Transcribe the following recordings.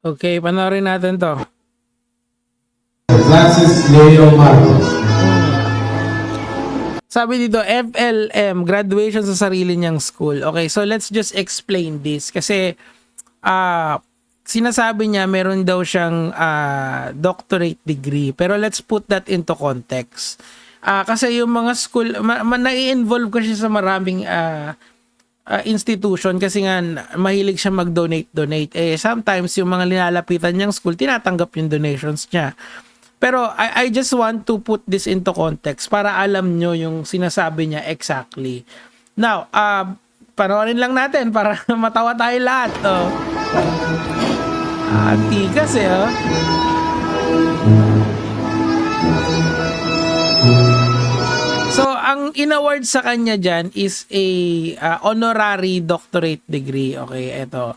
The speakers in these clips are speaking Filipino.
Okay, panoorin natin to. Francis Leo Marcos. Sabi dito, FLM, graduation sa sarili niyang school. Okay, so let's just explain this. Kasi, sinasabi niya meron daw siyang doctorate degree. Pero let's put that into context. Kasi yung mga school, nai-involve kasi sa maraming institution kasi nga mahilig siya mag-donate. Sometimes yung mga linalapitan niyang school, tinatanggap yung donations niya. Pero I just want to put this into context para alam nyo yung sinasabi niya exactly. Now, panoorin lang natin para matawa tayo lahat. Oh. Tigas oh. So, ang in-award sa kanya dyan is a honorary doctorate degree. Okay, eto.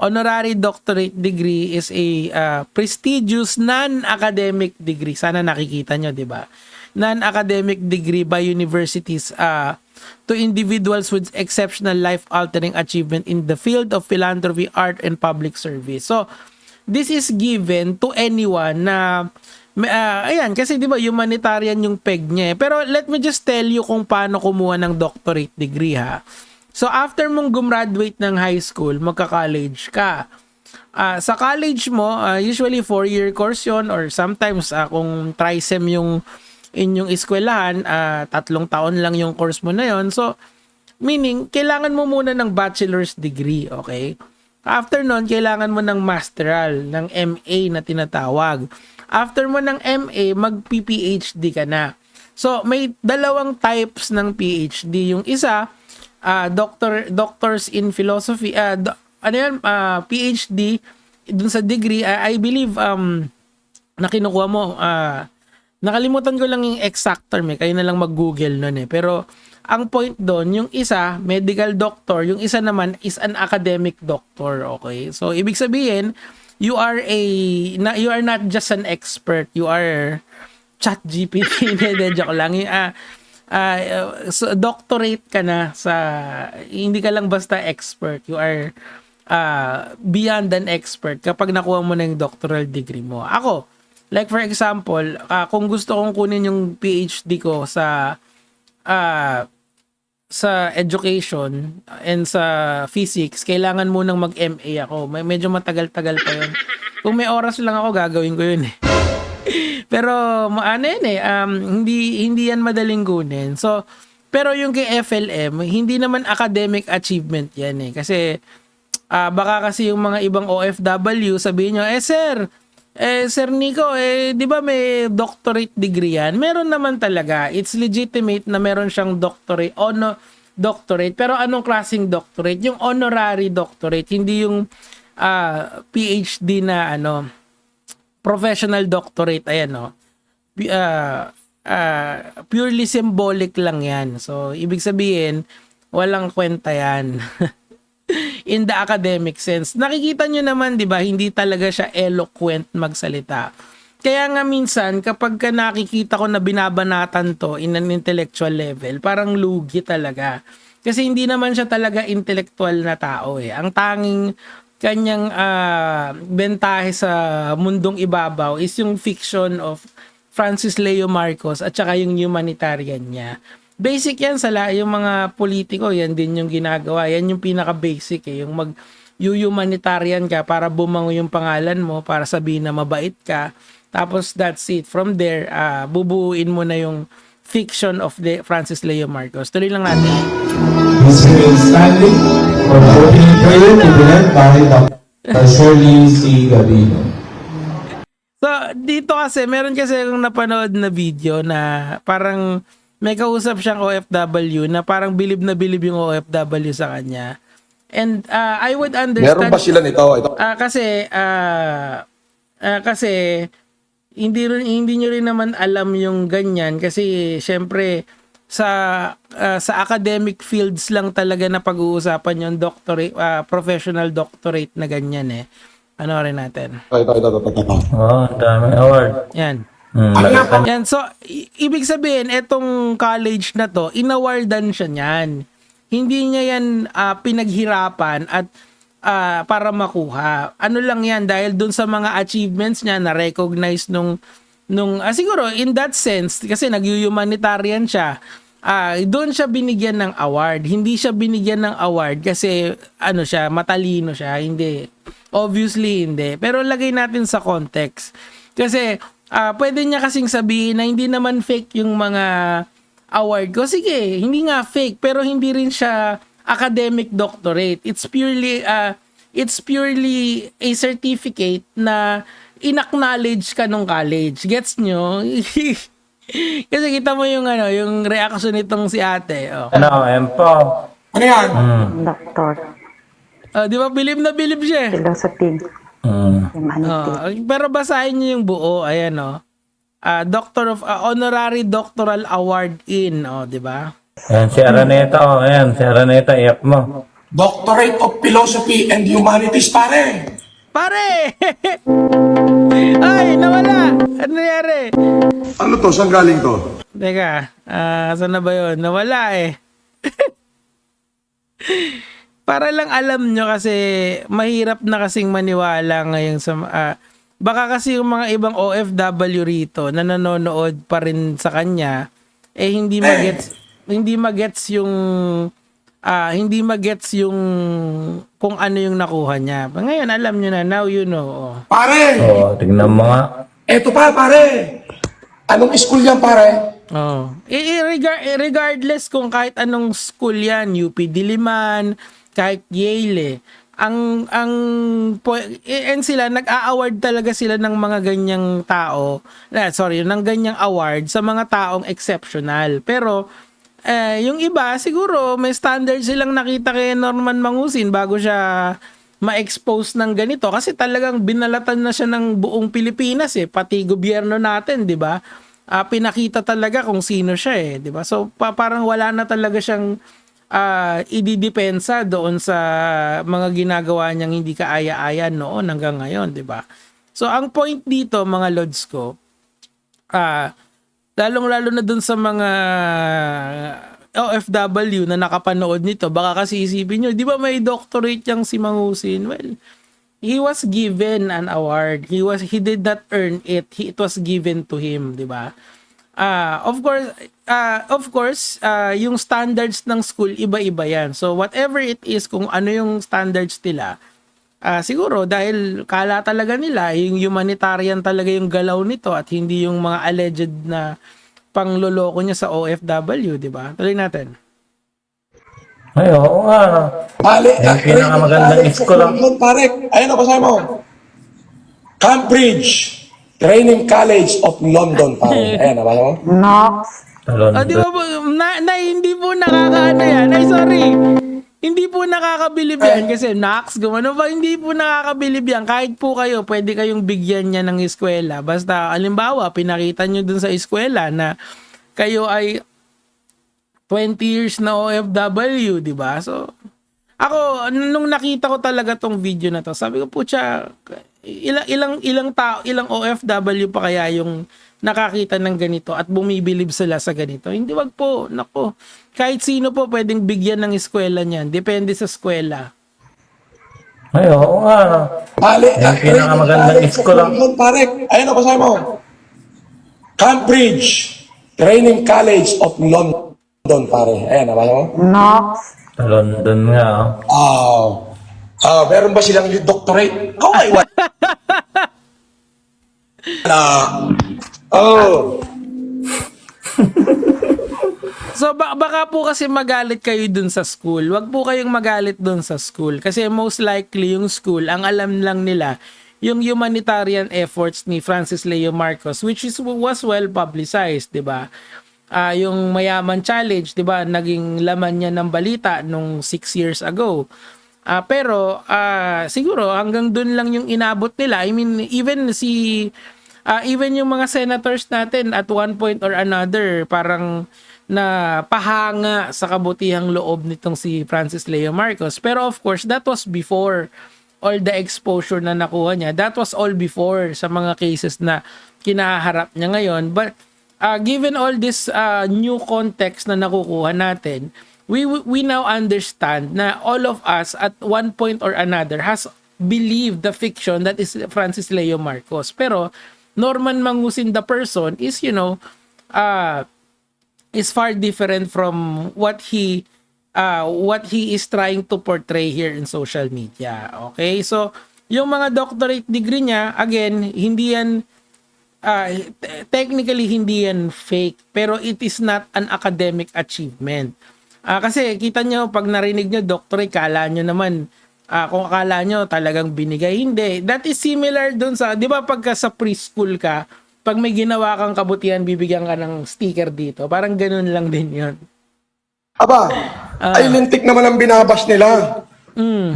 Honorary doctorate degree is a prestigious non-academic degree. Sana nakikita nyo, di ba? Non-academic degree by universities to individuals with exceptional life-altering achievement in the field of philanthropy, art, and public service. So, this is given to anyone na ayan, kasi di ba humanitarian yung peg niya. Pero let me just tell you kung paano kumuha ng doctorate degree ha. So, after mong gumraduate ng high school, magka-college ka. Sa college mo, usually 4-year course yon or sometimes kung tri-sem yung inyong eskwelahan, 3 taon lang yung course mo na yon. So, meaning, kailangan mo muna ng bachelor's degree, okay? After nun, kailangan mo ng masteral, ng MA na tinatawag. After mo ng MA, mag-PhD ka na. So, may dalawang types ng PhD. Yung isa, doctors in philosophy, PhD dun sa degree, I believe na kinukuha mo, nakalimutan ko lang yung exact term kayo na lang mag-google nun pero ang point doon, yung isa medical doctor, yung isa naman is an academic doctor, okay? So ibig sabihin, you are not just an expert, you are ChatGPT. Joke lang. So doctorate ka na sa, hindi ka lang basta expert, you are beyond an expert kapag nakuha mo na yung doctoral degree mo. Ako, like for example, kung gusto kong kunin yung PhD ko sa education and sa physics, kailangan munang mag-MA ako. Medyo matagal-tagal pa yun. Kung may oras lang ako, gagawin ko yun Pero ano yun hindi yan madaling kunin. So, pero yung kay FLM, hindi naman academic achievement yan Kasi, baka kasi yung mga ibang OFW, sabihin nyo, Sir Nico, di ba may doctorate degree yan? Meron naman talaga. It's legitimate na meron siyang doctorate, doctorate. Pero anong klaseng doctorate? Yung honorary doctorate, hindi yung PhD na professional doctorate, purely symbolic lang yan. So, ibig sabihin, walang kwenta yan. In the academic sense. Nakikita nyo naman, di ba, hindi talaga siya eloquent magsalita. Kaya nga minsan, kapag nakikita ko na binabanatan to in an intellectual level, parang lugi talaga. Kasi hindi naman siya talaga intellectual na tao Ang tanging kanyang bentahe sa mundong ibabaw is yung fiction of Francis Leo Marcos at saka yung humanitarian niya. Basic yan yung mga politiko, yan din yung ginagawa. Yan yung pinaka-basic yung mag-humanitarian ka para bumango yung pangalan mo, para sabihin na mabait ka. Tapos that's it. From there, bubuuin mo na yung fiction of Francis Leo Marcos. Tuloy lang natin. Please remain standing for the opening prayer to be led by Dr. Shirley C. Gabino. So, dito kasi, meron kasi akong napanood na video na parang may kausap siyang OFW na parang bilib na bilib yung OFW sa kanya. And I would understand... Meron ba sila nito? Kasi hindi nyo rin naman alam yung ganyan kasi syempre sa academic fields lang talaga na pag-uusapan yung doctorate, professional doctorate na ganyan Ano rin natin? Ito. Dami award. Yan. Yan. So, ibig sabihin, etong college na to, inawardan siya niyan. Hindi niya yan pinaghirapan at para makuha. Ano lang yan, dahil dun sa mga achievements niya na recognize siguro in that sense, kasi nag-humanitarian siya, doon siya binigyan ng award. Hindi siya binigyan ng award kasi matalino siya. Hindi. Obviously, hindi. Pero lagay natin sa context. Kasi, pwede niya kasing sabihin na hindi naman fake yung mga award ko. Sige, hindi nga fake, pero hindi rin siya academic doctorate. It's purely a certificate na inacknowledge ka nung college. Gets nyo? Kasi kita mo yung yung reaction nitong si ate. Oh. Ano, empo. Ano yan? Doctor, Di ba bilib na bilib siya? philosophy, humanity. Pero basahin niyo yung buo. Ayan honorary doctoral award in, di ba? Ayan, si Araneta, ayan, si Araneta, iyak mo. Doctorate of Philosophy and Humanities, pare. Pare! Ay, nawala! Ano nangyari? Ano to? Saan galing to? Teka, saan na ba yun? Nawala eh. Para lang alam nyo kasi mahirap na kasing maniwala ngayon sa... baka kasi yung mga ibang OFW rito na nanonood pa rin sa kanya, hindi magets yung kung ano yung nakuha niya. Ngayon, alam nyo na. Now you know. Pare, Tignan mo nga. eto pa, pare. Anong school yan, pare? Regardless kung kahit anong school yan, UP Diliman, kahit Yale, sila nag-a-award talaga sila ng mga ganyang tao. Ng ganyang award sa mga taong exceptional. Pero yung iba siguro may standard silang nakita kay Norman Mangusin bago siya ma-expose ng ganito kasi talagang binalatan na siya ng buong Pilipinas pati gobyerno natin, 'di ba? Pinakita talaga kung sino siya 'di ba? So parang wala na talaga siyang ididepensa doon sa mga ginagawa niyang hindi kaaya-aya noon hanggang ngayon, 'di ba? So ang point dito mga lods ko, lalong-lalo na dun sa mga OFW na nakapanood nito, baka kasi isipin nyo, di ba may doctorate yung si Mangusin? Well, he was given an award. He did not earn it. It was given to him, di ba? Of course, yung standards ng school, iba-iba yan. So, whatever it is, kung ano yung standards nila, siguro dahil kala talaga nila yung humanitarian talaga yung galaw nito at hindi yung mga alleged na pangloloko niya sa OFW, di ba? Tuloy natin. Ay, oo nga. Pare, Yung pinakamagandang school lang. Pare, ayun, basahin mo. Cambridge Training College of London, pare. Ayan, nabasa mo? Knox, Talon. Di ba po, hindi po nakakaano yan. Ay, sorry. Hindi po nakakabilib yan kasi Knox, gumano ba? Hindi po nakakabilib yan. Kahit po kayo, pwede kayong bigyan niya ng eskwela. Basta, alimbawa, pinakita nyo dun sa eskwela na kayo ay 20 years na OFW, di ba? So, ako, nung nakita ko talaga tong video na to, sabi ko po ilang OFW pa kaya yung nakakita ng ganito at bumibilib sila sa ganito. Hindi, wag po, nako. Kahit sino po pwedeng bigyan ng eskwela niyan. Depende sa eskwela. Ay, oo nga. Pare, Yung pinakamagandang school lang. Pare, ayun, basahin mo. Cambridge Training College of London, pare. Ayan, nabasa mo? Knox, Talon doon nga. Meron ba silang doctorate? Ay, wala. So baka po kasi magalit kayo dun sa school. Wag po kayong magalit dun sa school kasi most likely yung school ang alam lang nila yung humanitarian efforts ni Francis Leo Marcos which was well publicized, 'di ba? Yung Mayaman Challenge, 'di ba? Naging laman niya ng balita nung 6 years ago. Pero siguro hanggang dun lang yung inabot nila. I mean, even yung mga senators natin at one point or another parang na pahanga sa kabutihang loob nitong si Francis Leo Marcos. Pero of course, that was before all the exposure na nakuha niya. That was all before sa mga cases na kinaharap niya ngayon. But given all this new context na nakukuha natin, we now understand na all of us at one point or another has believed the fiction that is Francis Leo Marcos. Pero Norman Mangusin the person is, is far different from what he is trying to portray here in social media. Okay? So, yung mga doctorate degree niya, again, hindi yan technically hindi yan fake, pero it is not an academic achievement. Kasi kita nyo, pag narinig nyo doctorate, kala nyo naman, kung akala nyo talagang binigay, hindi. That is similar dun sa, di ba pagka sa preschool ka, pag may ginawa kang kabutihan, bibigyan ka ng sticker dito. Parang ganun lang din yun. Aba, ay lintik naman ang binabas nila.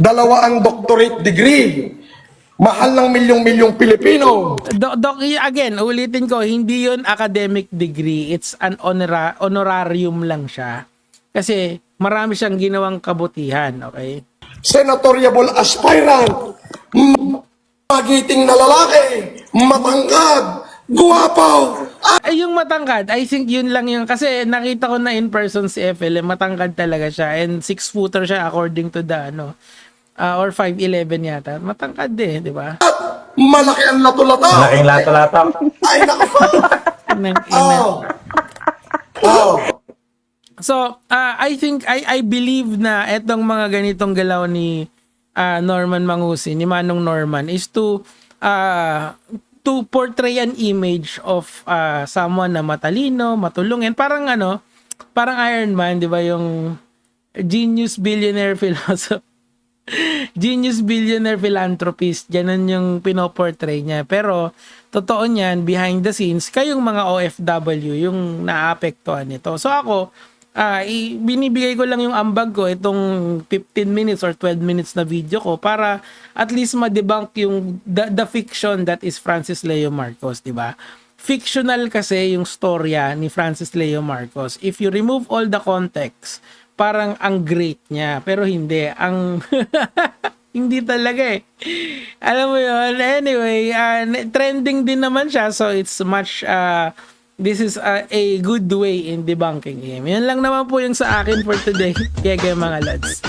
Dalawa ang doctorate degree. Mahal ng milyong-milyong Pilipino. Doc, again, ulitin ko, hindi yun academic degree. It's an honorarium lang siya. Kasi marami siyang ginawang kabutihan, okay? Senatoriable aspirant. Magiting na lalaki. Matangkad. Guwapo. Yung matangkad, I think yun lang yun. Kasi nakita ko na in person si FL, matangkad talaga siya. And 6-footer siya according to the, or 5'11 yata. Matangkad di ba? Malaki ang lato-lato. Malaking lato-lato. Ay, naku. So, I think, I believe na etong mga ganitong galaw ni Norman Mangusin, ni Manong Norman, is to portray an image of someone na matalino, matulungin. Parang parang Iron Man, di ba, yung genius billionaire philosopher. Genius billionaire philanthropist, ganun yung pinoportray niya. Pero totoo niyan, behind the scenes, kayong mga OFW yung naapektuhan nito. So ako, binibigay ko lang yung ambag ko itong 15 minutes or 12 minutes na video ko para at least ma-debunk yung the fiction that is Francis Leo Marcos, di ba? Fictional kasi yung storya ni Francis Leo Marcos. If you remove all the context, parang ang great niya, pero hindi ang hindi talaga alam mo yun. Anyway, trending din naman siya, so it's much this is a good way in debunking him. Yun lang naman po yung sa akin for today. Kaya mga lads.